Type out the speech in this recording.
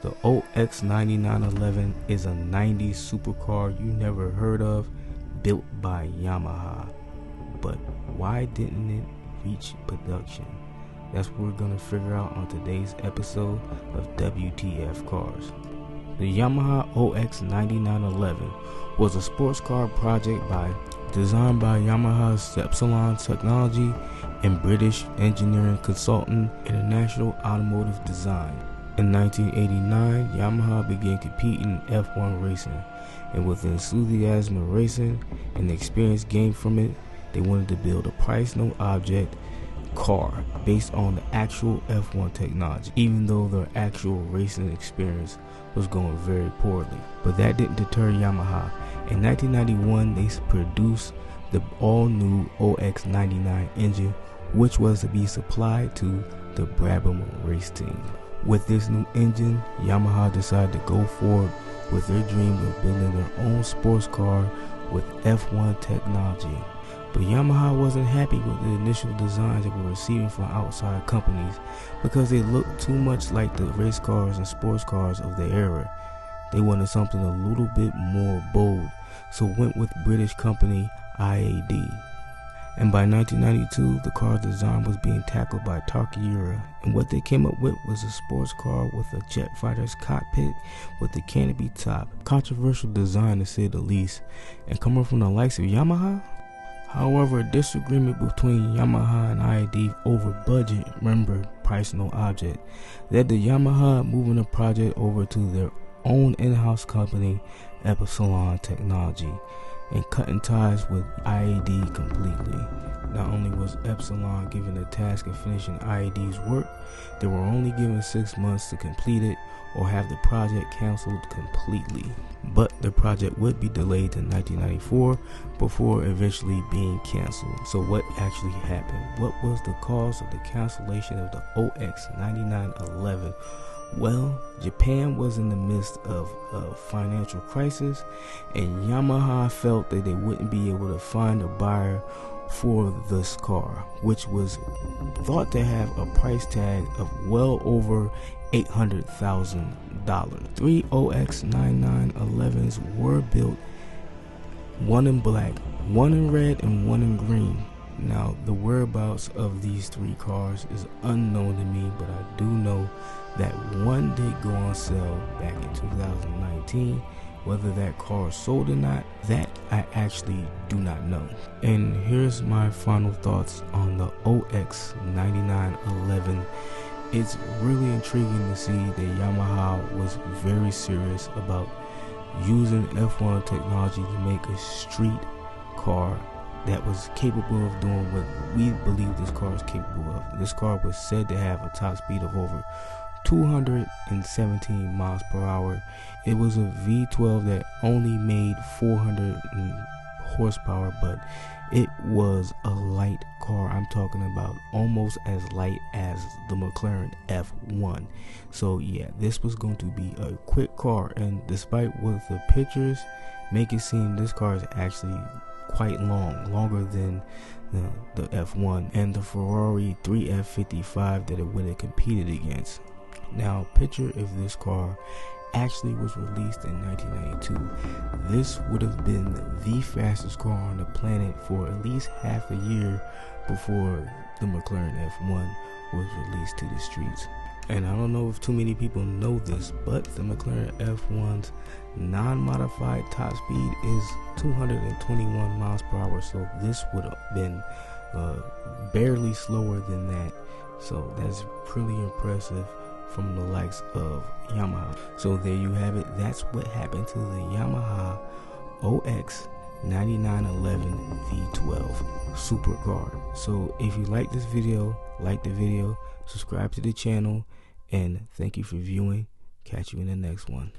The OX99-11 is a 90s supercar you never heard of, built by Yamaha. But why didn't it reach production? That's what we're going to figure out on today's episode of WTF Cars. The Yamaha OX99-11 was a sports car project designed by Yamaha's Epsilon Technology and British engineering consultant International Automotive Design. In 1989, Yamaha began competing in F1 racing, and with the enthusiasm of racing and the experience gained from it, they wanted to build a price-no-object car based on the actual F1 technology, even though their actual racing experience was going very poorly. But that didn't deter Yamaha. In 1991, they produced the all-new OX99 engine, which was to be supplied to the Brabham race team. With this new engine, Yamaha decided to go forward with their dream of building their own sports car with F1 technology. But Yamaha wasn't happy with the initial designs they were receiving from outside companies because they looked too much like the race cars and sports cars of the era. They wanted something a little bit more bold, so went with British company IAD. And by 1992, the car's design was being tackled by Takayura, and what they came up with was a sports car with a jet fighter's cockpit with a canopy top. Controversial design to say the least, and coming from the likes of Yamaha. However, a disagreement between Yamaha and IAD over budget, remember price no object, led to Yamaha moving the project over to their own in-house company, Epsilon Technology, and cutting ties with IAD completely. Not only was Epsilon given the task of finishing IAD's work, they were only given 6 months to complete it or have the project canceled completely. But the project would be delayed to 1994 before eventually being canceled. So what actually happened? What was the cause of the cancellation of the OX99-11? Well, Japan was in the midst of a financial crisis, and Yamaha felt that they wouldn't be able to find a buyer for this car, which was thought to have a price tag of well over $800,000. 3 OX99-11s were built, one in black, one in red, and one in green. Now, the whereabouts of these 3 cars is unknown to me, but I do know that one did go on sale back in 2019. Whether that car sold or not, that I actually do not know. And here's my final thoughts on the OX99-11. It's really intriguing to see that Yamaha was very serious about using F1 technology to make a street car that was capable of doing what we believe this car is capable of. This car was said to have a top speed of over 217 miles per hour. It was a V12 that only made 400 horsepower, but it was a light car. I'm talking about almost as light as the McLaren F1. So yeah, this was going to be a quick car, and despite what the pictures make it seem, this car is actually quite longer than the F1 and the Ferrari 3F55 that it would have competed against. Now, picture if this car actually was released in 1992. This would have been the fastest car on the planet for at least half a year before the McLaren F1 was released to the streets. And I don't know if too many people know this, but the McLaren F1's non-modified top speed is 221 miles per hour, so this would have been barely slower than that. So that's pretty impressive from the likes of Yamaha. So there you have it. That's what happened to the Yamaha OX99-11 V12 supercar. So if you like this video, like the video, subscribe to the channel, and thank you for viewing. Catch you in the next one.